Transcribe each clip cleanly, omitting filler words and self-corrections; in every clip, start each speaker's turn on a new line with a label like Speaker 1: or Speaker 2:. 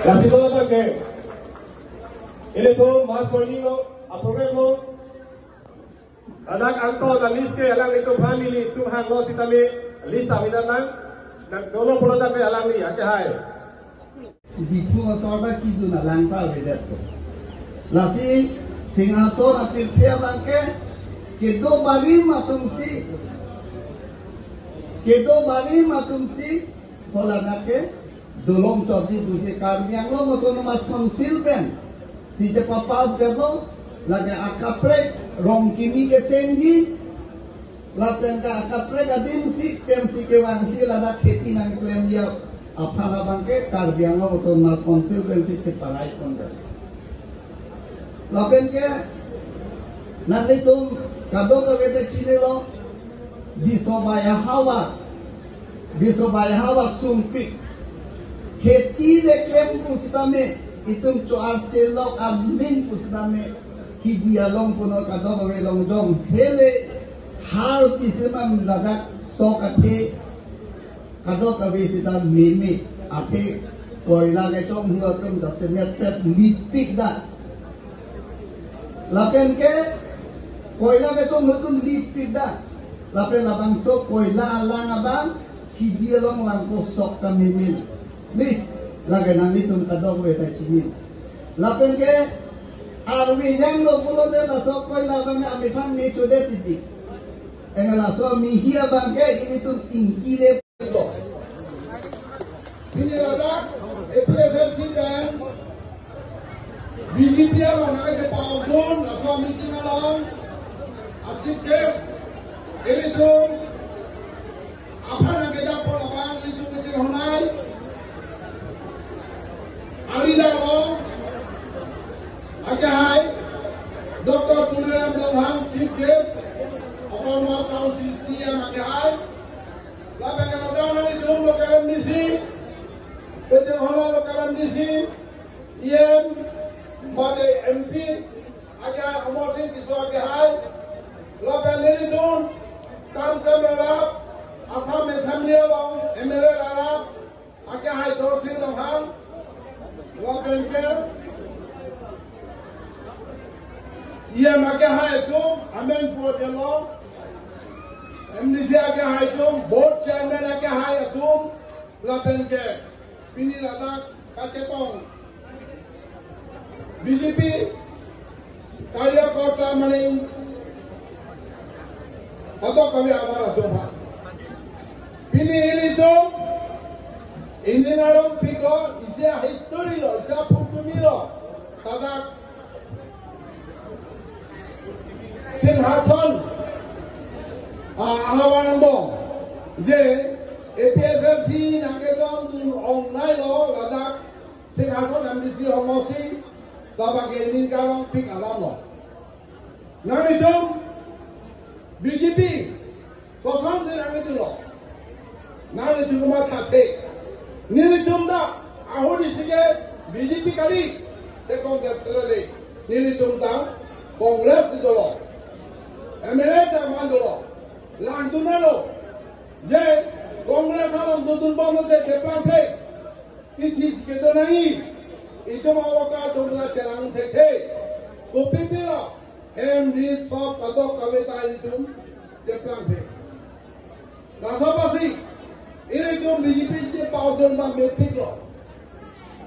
Speaker 1: Kasih tahu apa ke? Ini tuh mas Soinino, apa mo? Anak angkau dan list ke alang itu family itu hango si tali list awidan nang dan dono pulau tapi alang ni aja hai.
Speaker 2: Di pulau sorda kidu na langkah beda tu. Lasi singasor apil dia bangke kedo bari matumsi bola nake dolom chobji duse karmiang lo motono mas konsil pen si je papas gado lagi akapre rom kimi ke sengi lapen ka akapre gadim si pensi ke wangsi lada kheti nang klem dia apala bangke karmiang lo motono mas konsil pen si ceparai konda lapen ke nanti tum kado ka bete chine lo di sobaya hawa sumpik खेती लेकिन पुस्तमे इतुम चोआर चेलो आदमिन पुस्तमे कि बियालों पुनो कादो बवेलों जों हेले हार पिसमा लगा सोकते कादो कवेसिता मेमे आते कोयला के चों हुआ तुम दसने पेट लिपिक दा लापेन के कोयला के चों हुआ तुम लिपिक दा लापेन labang so कोयला alang abang कि बियालों langko sok kamimin nih lagi nanti tuh kadang gue tak cingin. Lapen ke arwi yang lo pulau deh lasok koi labang amifan ni cude titik. Enggak lasok mihia bangke ini tuh tinggi le pulau.
Speaker 3: Ini ada EPSMC dan BJP yang nak ke Pawon lasok meeting along asyik kes ini tuh apa nak kita polabang itu kecil honai. Alida lo, aja hai, Dr. Puliam Longhang Chief Guest, apa mau sound CCM aja hai, lapan kalau dah nanti zoom lokalan di sini, betul hono lokalan di sini, IM, bade MP, aja promosi di suatu hai, lapan nanti zoom, kam berlap, asam assembly long, MLA larap, aja hai Dr. Longhang. Lapan ke, ia makan hai tu, amen for the law. MDC akan hai tu, board chairman akan hai tu, lapan ke, ini lada kacetong. BJP, karya kota maning, atau kami amal tu. Ini tu. Ini orang pikir isa history lo, isa putumi lo, tadak Singhason, ahawan dong, je APSMC nanggedong tu online lo, tadak Singhason MDC homosi, tabak ini kalau pik alam lo. Nanti jom BJP, kosong sih nanti lo, nanti cuma sate. Nili tumda ahuri sige BJP kali te Congress lele nili tumda Congress dolo MLA ta mandolo lantunalo je Congress alam dudun bomo te keplan pe kiti kedo nahi itu mau ka tumda cerang te kopitira MD so kado kaweta itu keplan pe rasapasi ini जो बीजेपी के पावडर में मेट्रिक लो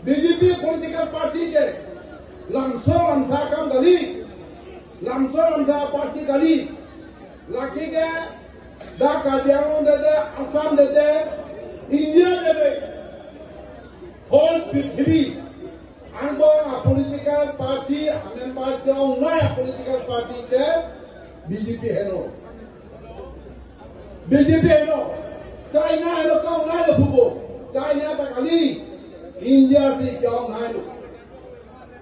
Speaker 3: BJP political party के लमसो लमसा काम गली लमसो लमसा पार्टी गली लाकी के दा कार्यालयों देते असम देते इंडिया देते होल पृथ्वी अंगो पॉलिटिकल पार्टी हमें पार्टी नया पॉलिटिकल पार्टी के बीजेपी है नो बीजेपी है no China lo kau nai lo hubo, China tak kali, India si kau nai lo.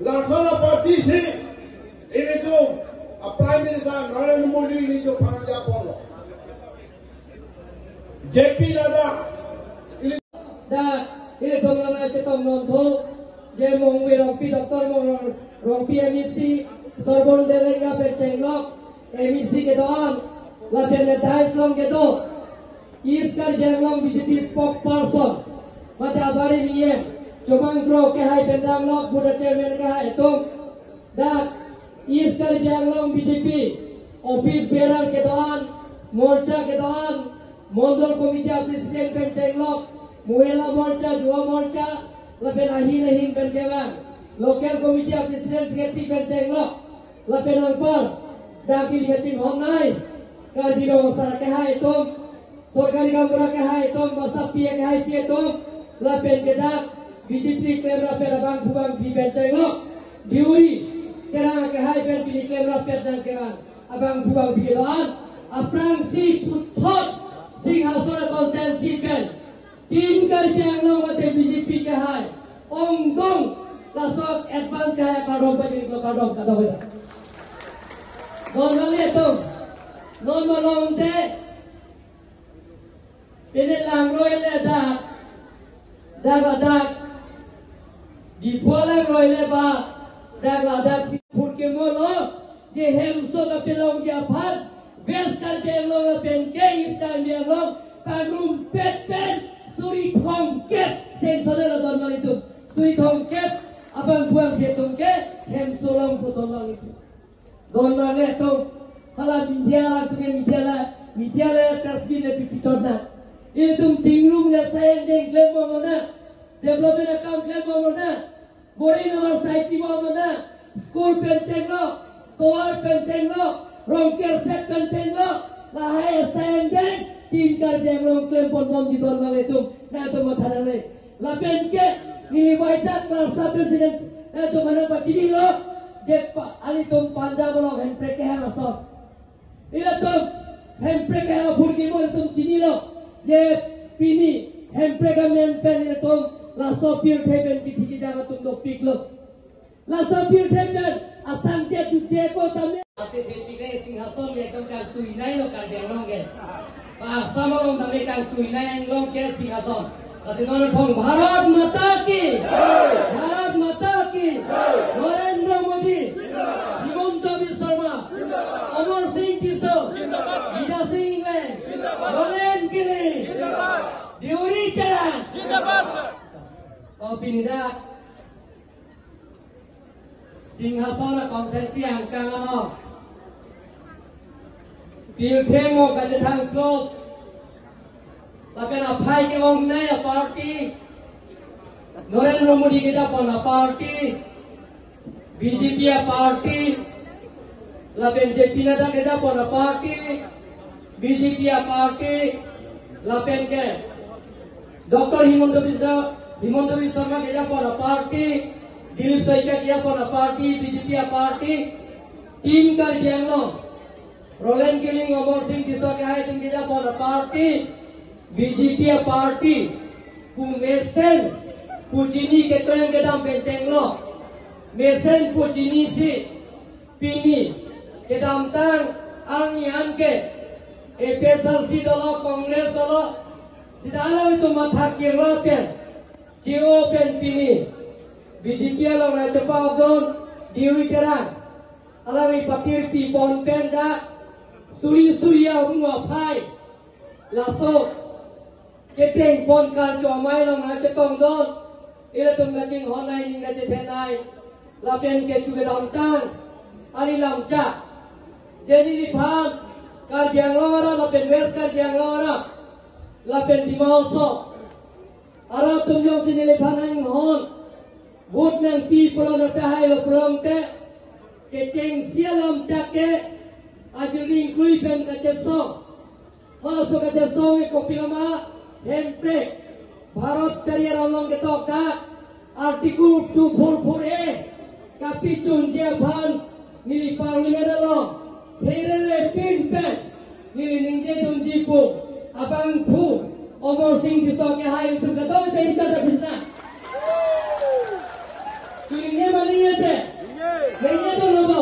Speaker 3: Laksana parti si, ini tu Prime Minister Narendra Modi ini tu panjang polo. JP Nada, ini.
Speaker 4: Dah, ini tu mana cetong nonton, je mong rompi doktor mong rompi emisi, sorbon delenga percenglok, emisi kedoan, lapian letai selong kedo. Iskar Janglong BJP spokesperson, mata abari miem, Cumang Pro ke hai pendang lok Buddha Chairman ke hai tung dak East Caribbean long BJP Office bearer ke doan Morcha ke doan Mondol Komite Presiden Penceng lok Muela Morcha Dua Morcha Lapen ahin ahin pencewang Local Komite Presiden Sekretari Penceng lok Lapen angpar dak pilih hong nai Kadiro Masara ke hai tung Sorkari Gambura ke hai tung Masapi ke hai pie tung Lapen ke dak BJP kamera perabang kubang di Penceng lok diuri kerana ke hai pen pilih kamera pedang kerana abang kubang bilan aprang si putot singhasan konsensi pen tim Caribbean long mate BJP ke hai ongdong lasok advance ke hai kadong pajeri ko kadong beda normal itu normal te ini langroi le dak di pola roile ba dak si purke molo je hem so da pelong ja phat ves kar be lo pen ke iskan be lo panum pet suri thong ke sen so da normal itu suri thong ke abang buang be tung ke hem so long ko normal itu normal itu kala media la tasbih le pipitona itu cingrum la sayen deng klem mona development account klem mona Boring nomor saiti mana? School Penceng lo, tower Penceng lo, rongker set Penceng lo, lahai sayang tim Caribbean long klaim pon di tuan malam itu, na itu matahari le. Lapen ke ini waita kelasa presiden itu mana pacini lo, jek ali tum Punjab lo handbrake ke masuk. Ila tum handbrake ke burgi mo tum cini lo, je pini handbrake men pen itu laso pir theben ki thiki jaga tum do piklo laso pir theben asante tu jeko tame ase depi ke singhason ye kam kan tuinai lo kan delong ge pa samalo tame kan tuinai lo ke singhason ase non thong bharat mata ki Narendra Modi Himanta Biswa Sharma Amar Singh Kiso Vida Singh Roland Gilly Diuri Charan Opinida Singhasana konsensi angkang ano Pilkemo kajatang close Lakan apai ke wong nai a party Narendra Modi ke japon a party BJP a party Lapen JP Nada ke japon a party BJP a party Lapen ke Dr. Himanta Biswa Sharma ke japon a party Dilip Saikia ke japon a party BJP a party Team Caribbean lo Roland Gilly Amar Singh Kiswa ke hai tim ke japon a party BJP a party ku mesen pujini ke klaim ke dam Penceng lo mesen pujini si pini ke dam tang angyan ke PSLC dolo Congress dolo sidala itu matha kirla pen Jio pen pini BJP lo na chapa don diwi kerang alami pakir pi pon pen da suri rumah phai laso Keteng pon kar comai long na cetong don ila tum gajing honai ni gaje thenai lapen ke tu bedam tang ali lamcha jeni ni pham kar biang lora lapen wes kar biang lora lapen dimau so ara tum yong sini le phanang hon vote nang pi polo na tahai lo prong te ke cheng sia lamcha ke ajring kui pen ka cheso halo so ka cheso e kopilama handbrake Bharat Chariya Ramlong ke tok da article 244A kapi chunjia bhan nili parliament lo herere pin pen nili ningje tunji pu abang phu Amar Singh Kiswa ke hai tu ka doi te chata bisna tulinge mani ase ningje to logo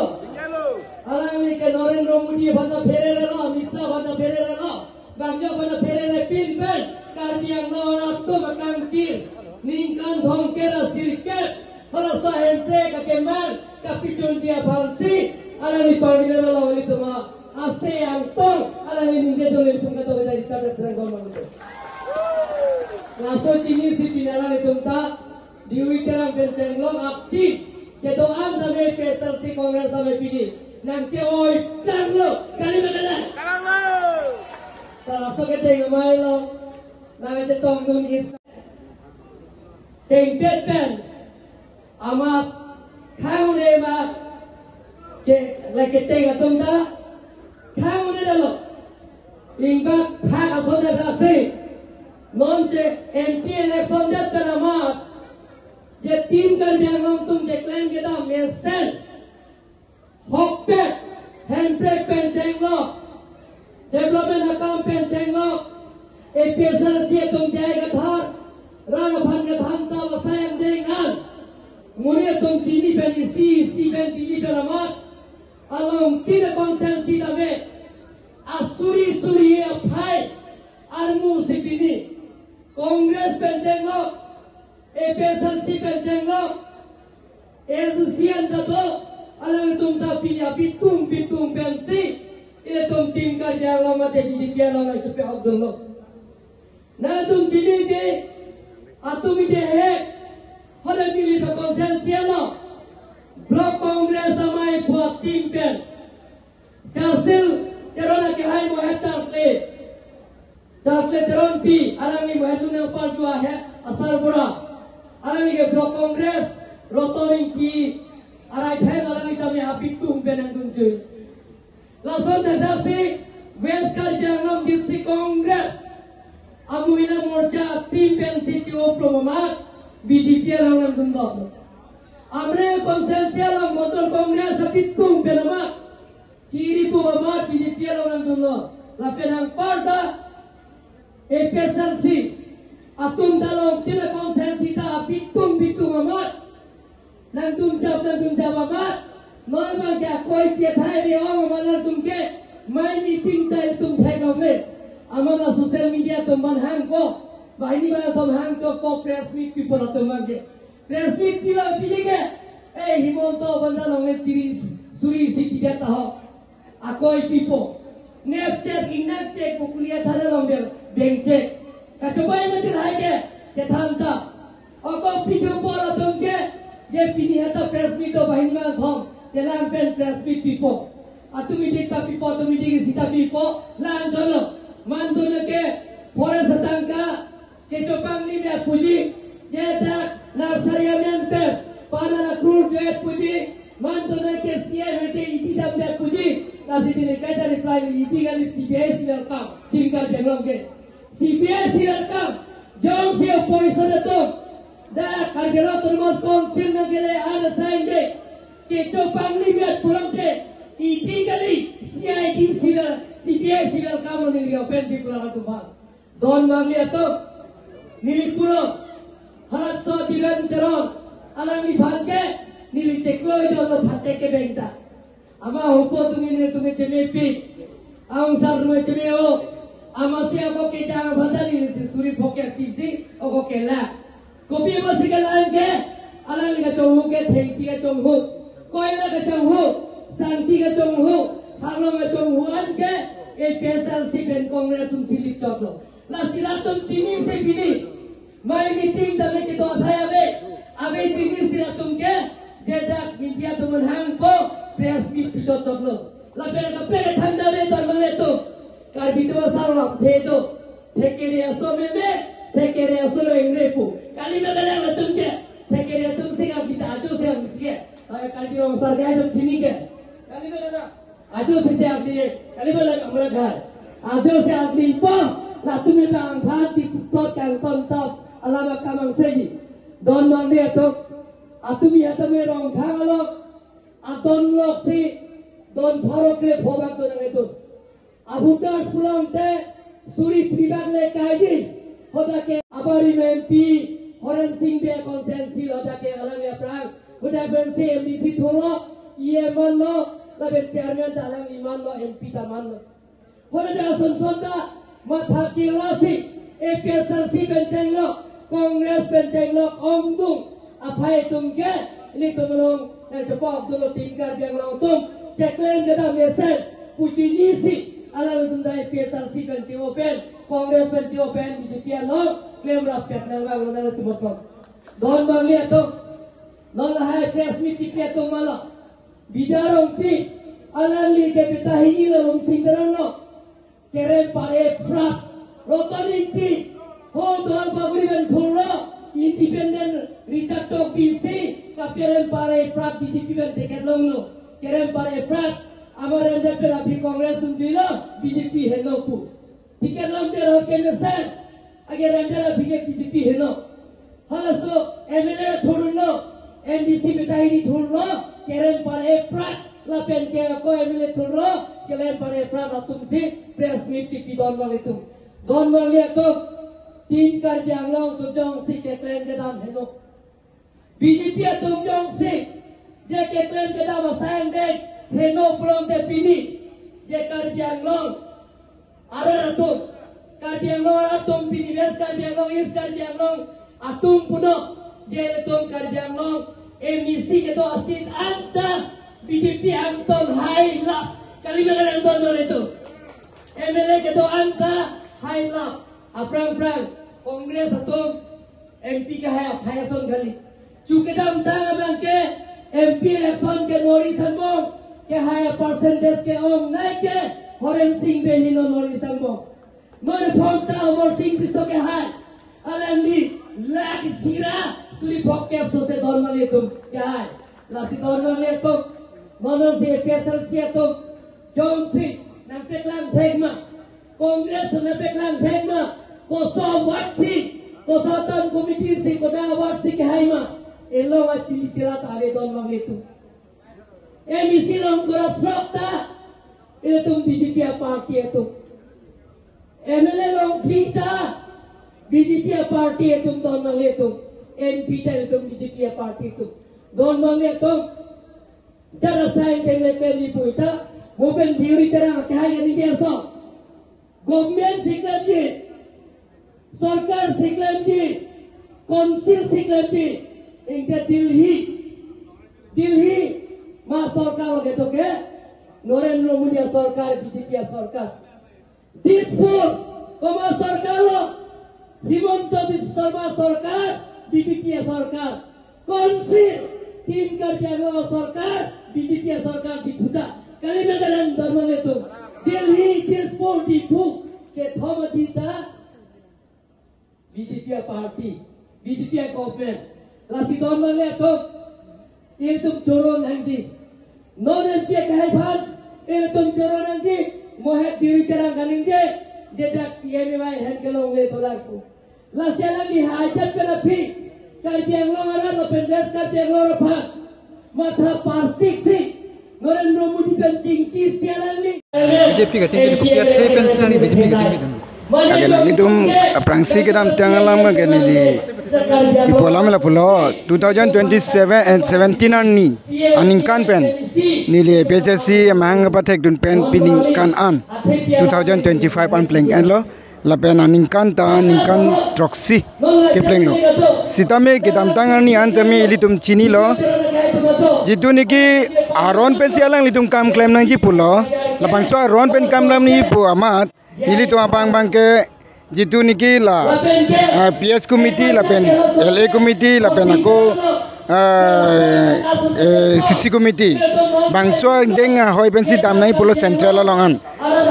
Speaker 4: alami ke Narendra Modi bhanda ferere lo Amit Shah bhanda ferere lo bangjo bhanda ferere pin pen Caribbean lo to makang cir ningkan thongkera sirket hala sa handbrake ke man kapitun dia balsi ala ni parliament lo itu ma ase antong ala ni ninje to le tunga to beda chata serang gol mangu laso chini si pinara le tumta diwi kerang pencenglong aktif kedoan sampai PSLC Kongres sampai pilih nang ceoi lang lo kali magalan so kita ngomai lo nang cetong tunis tempet pen amat kau ne ma ke lagi tengah tumda kau ne dalo ingkat hak asal dasar non ce MP election dat peramat je tim kan biar tum decline kita mesel hokpet handbrake penceng lo development account penceng lo APSL sia tum jaya gathar rang phan gatham ta wasayam dengan muni tum chini pen si pen chini peramat along kira konsensi dabe asuri aphai armu sipini Kongres penceng lo APSLC penceng lo ASEAN dato alang tum ta pinya bitung pensi ile tum tim ka jalo mate di piano na chupe abdul lo na tum chini je atum ide he hole dili to konsensia lo blok kongres amai buat tim pen chasil terona ke hai mo chartle teron pi alang ni mo hetuna par jua he asar bora alang ni blok kongres rotoring ki arai thai alang ni tami apitum benang tunjui lason dadasi west kal jangam district congress amuila morcha tim pensi chiwo promomat BJP alang tundok amre konsensial motor kongres apitum benamat ciri promomat BJP alang tundok lapenang parta APSLC atum dalong tila konsensi ta bitung amat nantum jab amat normal kya koi piethai be ong manar tumke mai meeting tai tum thai gawe amala social media tum ban hang ko bahini ba tum hang ko po press meet people tum mange press meet pila pilige ei himonto banda nome chiri suri si tiga taho akoi people Snapchat check kukulia thana nomber bank check kacobai mati raige ke thamta oko video por tumke ye pini hata press meet to bahini ma thom Selang pen press meet people atumi dikta people atumi dik sita people lan jolo mandone ke forest tangka ke chopang ni me puji ye dak narsari men pe panara crude jet puji mandone ke CM te idam de puji nasi dine kaita reply itigali CBS welcome tingkar benglom ke CBS welcome jom se opposition to da karbela termos council na gele ada sign de ke chopang ni me pulang te itigali CID sila CBS welcome ni liga pensi pulang tu ba don mangli ato nili pulang halat so diban teron alang ni bhanke nili cheklo do lo phate ke bengta ama hopo tumi cemepi aung sar rume cemeo ama sia ko ke jang bhadani si suri phoke pisi oko kela kopi basi ke lan ke ala ni ka chong ke thengpi ka chong hu koila ka chong hu santi ka chong hu halo ka chong hu an ke e PSLC ben kongres um silik choklo la siratum chini se pini mai meeting dame ke to athaya abe chini siratum ke jedak media tumun hang po press meet pito choklo la pera ka pera thanda le to mangle to kar bitwa sarla thedo thekere aso me thekere aso engre pu kali me gala la tumke thekere tum se ka kita ajo se amke ay kali ro sar ga tum chini ke kali me gala ajo se amke kali me la amra ghar ajo se amke po la tume ta angphat ti to kang ton top alama kamang seji don mangle to atumi atame rong thangalo adon lok si don pharok le phobak to nang eto abukas pulang te suri pribak le kaji hoda ke abari MP Horan Singh be konsensi hoda ke alang ya prang hoda ben se MDC tholo ye man lo la be chairman dalang iman lo MP taman lo hoda da son sonda matha ki lasi APSLC benceng lo Kongres benceng lo omdung aphai tumke ini tumlong cepat dulu tinggal biang langsung keklaim kita mesej puji nisi alang tunda PSLC pensi open Kongres pensi open BJP lo klaim rakyat nang nang tu masuk Don bangli ato non hai press meet ki ato mala bidarong pi alam li ke bitahi ilo singdaran lo kerem pare frat rotoning ti ho don bagri ben thullo independent Richard Tok BC kaperen pare frat BJP ben dekelong lo kerem pare frat amar ende pela pi Congress unjilo BJP heno pu dekelong tero kenesen agar ende la BJP heno halaso MLA thurno NDC betahi thurno kerem pare frat la pen ke ko MLA thurno kerem pare frat atum si press meet ki don bang to तीन कर जांगलों तुम से के क्लेम के दाम है no BJP तुम से जे के क्लेम के दाम असाइन दे है नो प्रोम दे पीनी जे कर जांगलों अरे तुम कर जांगलों तुम पीनी वेस्ट कर जांगलों ईस्ट कर जांगलों तुम पुनो जे तुम कर जांगलों एमईसी के तो असिन अंता बीजेपी अंतों हाई ला कली में कर अंतों नोरे तो एमएलए के तो अंता हाई ला Aprang Kongres atau MP ka hai aphayason gali chuke dam dang abang ke MP election ke nori sanbo ke hai percentage ke om nai ke Horen Singh behino nori sanbo moi phokta Amar Singh biso ke hai alandi lag sira suri phokke apso se dormale tum ke hai lasi dormale tum monom se pesal sia tum jom si nampeklang thegma Kongres nampeklang thegma kosa watsi kosa tan komiti si koda watsi ke haima elo wachili chila tare don mangitu emisi long korap sokta ile tum BJP party etu MLA long thita BJP party etu don mangitu MP tel tum BJP party etu don mangitu jara sain tengle teli puita moben theory tera kahai ni derso government secretary सरकार सिक्लेंजी काउंसिल सिक्लेंजी इनके दिल्ली मां सरकार लगे तो के नरेंद्र मोदी सरकार बीजेपी सरकार दिसपुर कमा सरकार लो हिमंत बिश्व शर्मा सरकार बीजेपी सरकार काउंसिल तीन कर दिया सरकार बीजेपी सरकार दिखुता कली में गलन धर्म में तो दिल्ली दिसपुर दिखु के थम दीता BJP party, BJP government. Lasi government le to, ये तुम चोरों नंगी, नॉन एमपी कहे भान, ये तुम चोरों नंगी, मोहे दिवी तरह गलेंगे, जेदा PMI हेड के लोग ले बोला को. Lasi लगी हाइजर पे लपी, कर दिया लोग वाला लोपें देश कर दिया लोग भान, माथा पार्सिक सी, नरेंद्र मोदी पेंसिंग की सियालंगी.
Speaker 5: BJP का चिंतन कुछ यार थे पेंसिंग BJP का चिंतन.
Speaker 6: Agena nitum prangsi kedam tiangalam agena li tipolam la pulo 2027 and 17 ani aningkan pen nili PHC mahang pathek dun pen pining kan an 2025 an pleng an lo la pen aningkan ta aningkan troxy ke pleng lo sitame kedam tangani an tame litum chini lo jitu niki aron pen sialang litum kam claim nang ji pulo la bangso aron pen kam lam ni pu amat Ili tu abang ke jitu niki la PS committee la pen LA committee la pen aku CC committee bangso denga hoi pensi dam nai polo central longan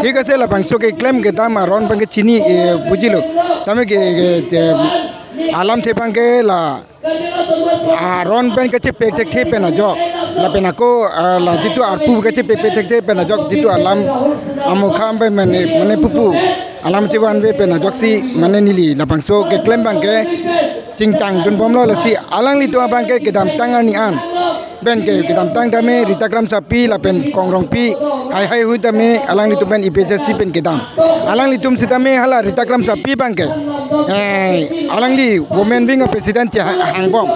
Speaker 6: ठीक है ला bangso ke claim ke dam aron bang ke chini bujilo tame ke alam the bang ke la aron bang ke pek tek the pe na jok la pen aku la jitu arpu ke pek tek the pe na jok jitu alam amukham pe mane pupu alam ciwan pe na jok si mane nili la bangso ke claim bang ke cingtang dun bom lo la si alang li tu bang ke dam tangani an ben ke dam tang dame ritagram sapi la pen kongrong pi hai hu dame alang li tu ben IPSC pen ke dam alang li tum sitame hala ritagram sapi bang ke alang li women wing president hangbom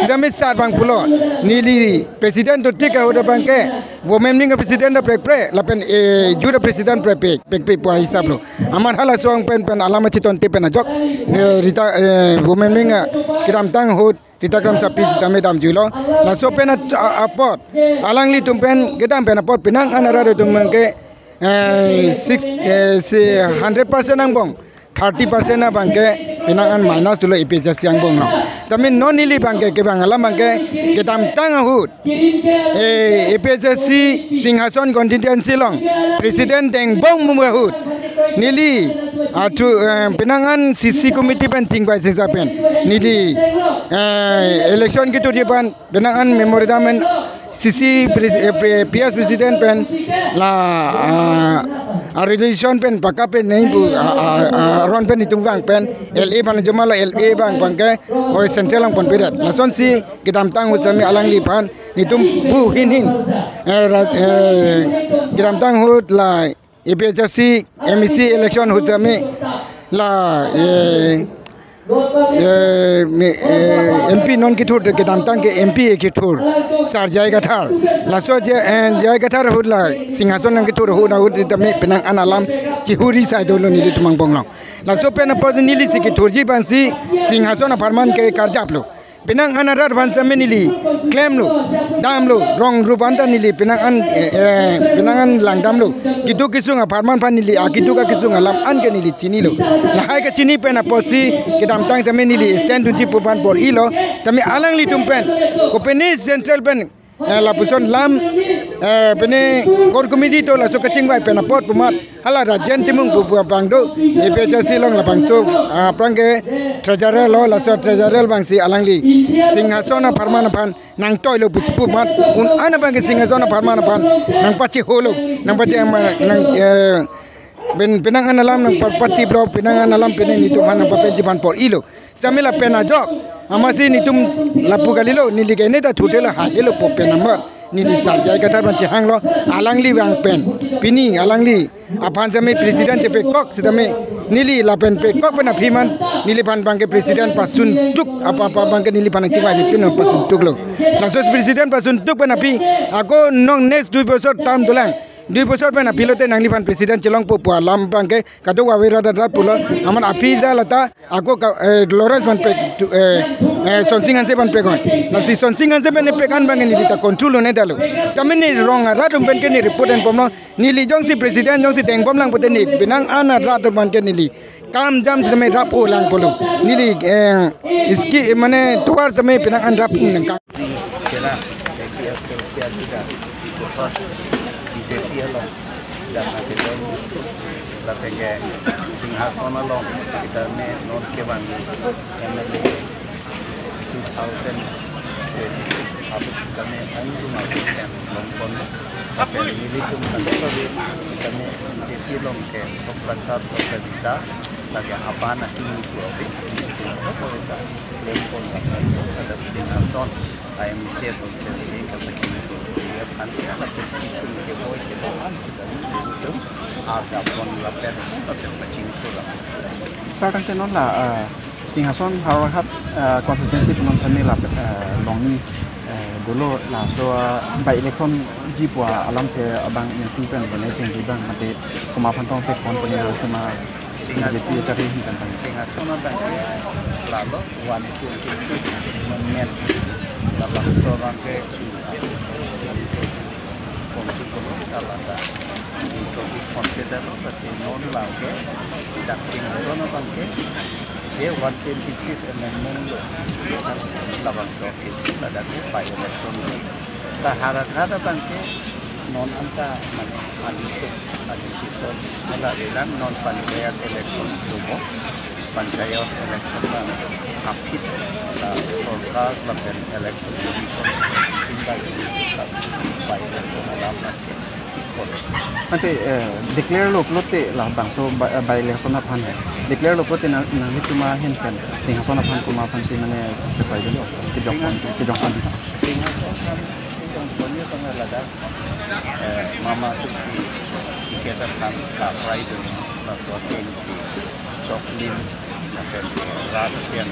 Speaker 6: sitame sar bang pulo nili president to tika hu bang ke women wing president da prek pre la pen jura president pre pek po hisab lo amar hala song pen alam chiton te pen ajok rita women wing kidam tang hu ritagram sapi sitame dam julo la so pen apot alang li tum pen gedam pen apot pinang anara tum ke 100% ang bong 30% na bang ke pinang an minus tulo IPSC ang bong no tapi non nili bangke ke bangala bangke ke tam tang hut EPSC Singhason constituency long presiden teng bong mumahut nili atu penangan sisi komiti penting bai sesapen nili election gitu depan penangan memorandum sisi PS presiden pen la resolution pen pakka pen nahi bu ron pen hitung bang pen LA pan jama la LA bang bangke oi central lang pon pedat lason si kitam tang husami alang li pan nitum bu hin kitam tang hut la EPSC MEC election hutami la MP non kitur ke damtang ke MP kitur sar jayga thar laso je jayga thar hudla Singhason nang kitur huda hud tame penang analam chihuri sai dolo ni tumang bonglong laso pen pod nili sikitur ji bansi Singhason aparman ke karjaplo penang anarar bansa menili claim lo dam lo rong rubanta nili penangan langdam lo kitu kisung aparman pan nili akitu ka kisung alam an ke nili chini lo la hai ka chini pen aposi kidam tang tame nili stand tunji pupan por ilo tame alang li tumpen ko peni central pen la puson lam pene core committee to la so kaching bai pen apot pumat hala rajen timung pu bangdo EPSC long la bangso prangge treasurer lo la so treasurer bangsi alangli Singhason Parman pan nang toy lo pusipu mat un ana bangge Singhason Parman pan nang pachi holo nang pachi nang penangan alam nang pati bro penangan alam penen itu mana papen jiban por ilo stamela pena jok amasi nitum lapu galilo niligene da thutela hagelo pope number nili sarjai kata banci hanglo alangli wang pen pini alangli apan jame presiden te pekok sedame nili lapen pekok pena phiman nili pan bangke presiden pasun tuk apa bangke nili pan chiwa ni pin pasun tuk lo lasos presiden pasun tuk pena pi ako nong next 2 bosor tam dolang 2 bosor pena pilote nangli pan presiden celong po lam bangke kado wawera da pulo aman api da lata ako Lawrence pan pe sonsingan se pan pe kon la si sonsingan se pen pe kan bangke nili ta control ne dalo tamen ni wrong radum pen ke ni report en pomno nili jong si presiden jong si teng pom lang poten ni binang ana radum ban ke nili kam jam se me rap o lang polo nili iski mane tuar se me binang an rap nang kam
Speaker 7: BJP along dan kita lapenge Singhason along kita ne non ke bangi MLA 2026 अब कने अंगु ना के लोंपन पे मिली तुम अंदर भी कने जेपी लोंग के प्रसाद सोपदिता लगे अपाना की को अभी तो होता लोंपन का Singhason IMC तो से का बच्ची ये फंडे ना तो किसी के बोल के बाहर तो आज अपन लपटे तो बच्ची को
Speaker 5: Sekarang channel lah Singhason Harakat constituency penonton ni lah longi dulu lah so by election jipwa alam ke abang yang tujuan benda yang dibang mati kemapan tong ke company sama Singapura jadi tentang
Speaker 7: Singhason abang lalu one two menit dalam seorang ke kalau ada itu disconsider pasti non lagi tak Singhason abang ke dia 125th amendment lo kan lawan topik pada by election ta harap abang ke non angka mana ada season ada elan non panchayat election tubo panchayat election kan aktif सरकार लपन election commission by election alam
Speaker 5: nanti declare lo plote lah bangso by election apan declare lo plote nang cuma henkan Singhason apan kuma apan si mana cepai dulu kejongkan
Speaker 7: Singhason punya pengelada mama tu si kita kan kaprai tu masuk tensi Joklin dan Ratian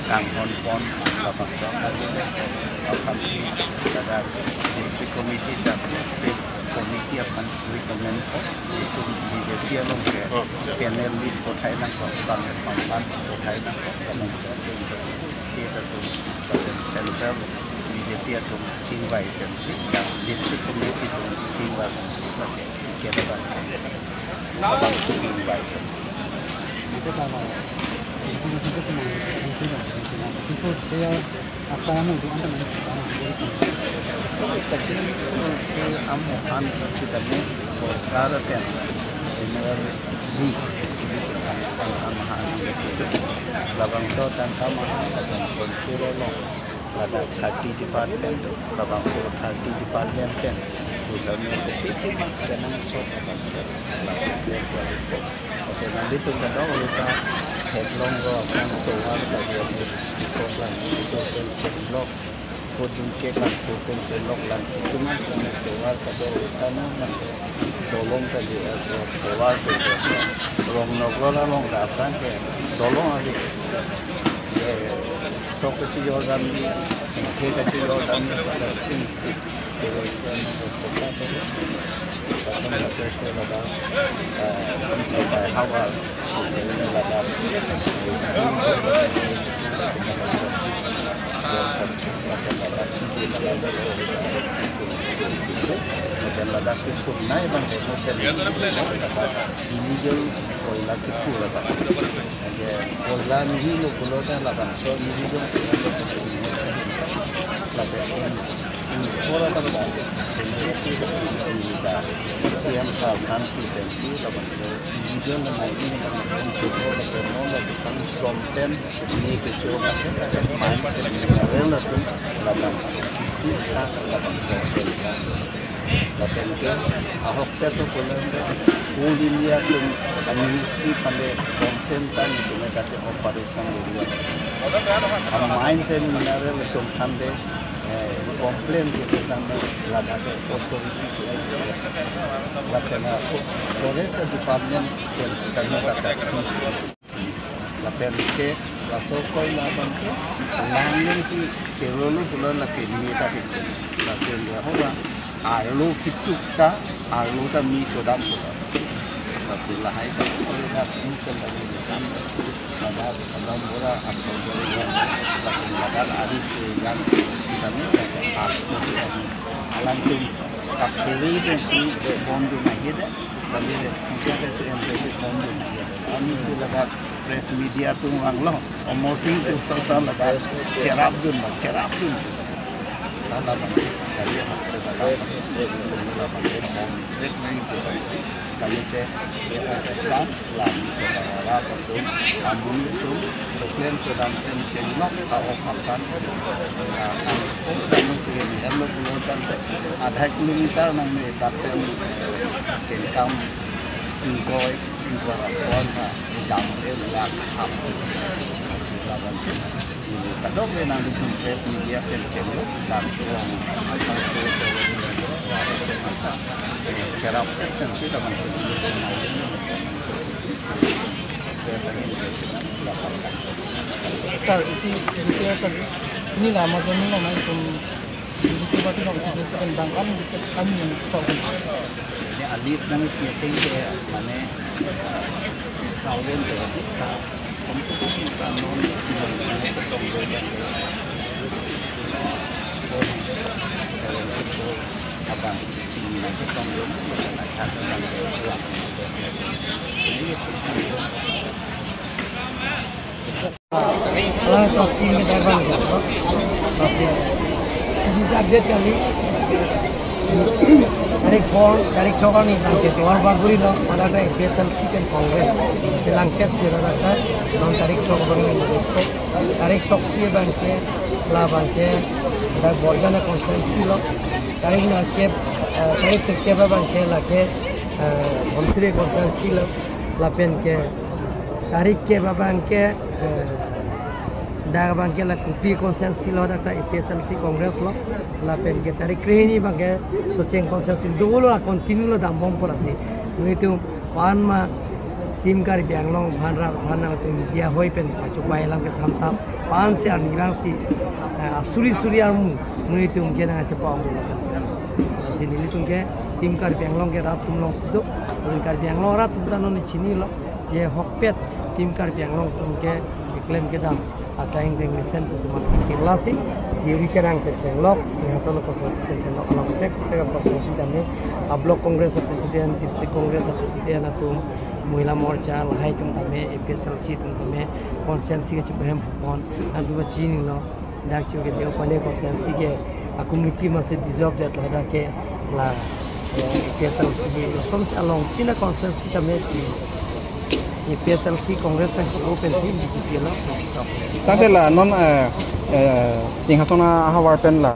Speaker 7: kang pon lapan tadi akan si ada district committee dan state committee akan recommend itu BJP along ke panel list ko Thailand ko pangpan ko Thailand ko state atau central BJP atau Cingbai dan district committee itu Cingbai kita kan abang Cingbai itu sama kecil ke amuhan kita ni sorkar kan general di tamahan labang so tamahan dan konsiro lo ada 30 department labang so 30 department kan misalnya itu dengan so oke nanti tu kada urusan headlong lo akan keluar dari program itu blok kodun ke langsung pencelok langsung cuma sampai keluar pada utama tolong tadi keluar tu tolong nogora long datang ke tolong aja sok kecil orang ni ke kecil orang ni pada tinggi isi hawa misalnya ada school dan lada kisum naik bang illegal koila cukup lah bang. Jadi koila mihi lo kulo dah laban so mihi lo laban ini kola tak ada. Jadi kita siam sahabat potensi laban so illegal naik ini bang kulo laban no laban sompen ini kecoba kita ada main sebenarnya tu laban so sista laban so laban ke ahok tu kulo All India tu ministry pada kontentan itu mereka operasi dia. Kalau main sen mineral itu kande komplain tu sedang lada ke authority cakap. Lakukan forest department yang sedang ada sis. Lakukan ke rasokoi laban ke langin si kerolo bulan lagi ni tak itu. Lakukan dia apa? Alu kitukta alu ta mi chodam pula. Hasil lahai tak boleh nak mungkin lagi kan ada mula asal dari yang lakukan ada yang sitamnya asal alam tu tak pilih dan si bondu lagi dah tapi kita tu yang jadi bondu lagi kami tu lepas press media tu orang loh omosing tu sultan lepas cerap dun dalam tadi kami teh kan lagi saudara betul kami itu program sedang mencelok kau makan kami sini elok keluar ada kilometer nang datang kenkam ingkoi warna jam elak satu silakan ini kadang nang di press media pencelok dan tuang cerap kan sudah masuk
Speaker 8: Sir, ini lama jami lama itu itu berarti nak kita sedangkan kami yang tahu.
Speaker 7: Ini alis nang meeting ke mana tahun tu kita untuk kita non mana ketemu dengan abang nanti tanggung akan
Speaker 8: kalau tak ini terbang gitu, pasti. Kita update kali. Tarik coba ni nanti luar baguri lo, ada PSLC kan Kongres, selangket siradakan, non tarik coba ni nanti. Tarik foksi bangke, lah bangke, dah borjana konsensi lo. Tarik nak tarik sekian bangke lagi, konsiri konsensi lo, lapen ke, tarik ke bangke. Dah bangke la kupi konsensi lo data PSLC Kongres lo la pen ke tarik kreni bangke soceng konsensi dulu la continue lo dambong porasi itu pan ma tim kari bianglong bhanang tu dia hoi pen pacu bailam ke thamtam pan se anibang si suri armu itu mungkin na cepa ong lo sini ni tu ke tim kari bianglong ke rat tumlong sido tim kari bianglong rat tumtan ni chini lo ye hokpet tim kari bianglong tu ke klaim ke dam asaing deng lesen tu semua kirlasi diri kerang kecelok singasan konsensi kecelok kalau kita proses kami blok kongres presiden district kongres presiden atau महिला मोर्चा lahai tum tame APSLC tum tame konsensi ke chuphem phon adu chini lo dak chu ke deu pane konsensi ke committee ma se dissolve that la ke la APSLC som se along pina konsensi tame APSLC Congress pen open si BJP la
Speaker 5: tade la non singhasona hawar pen la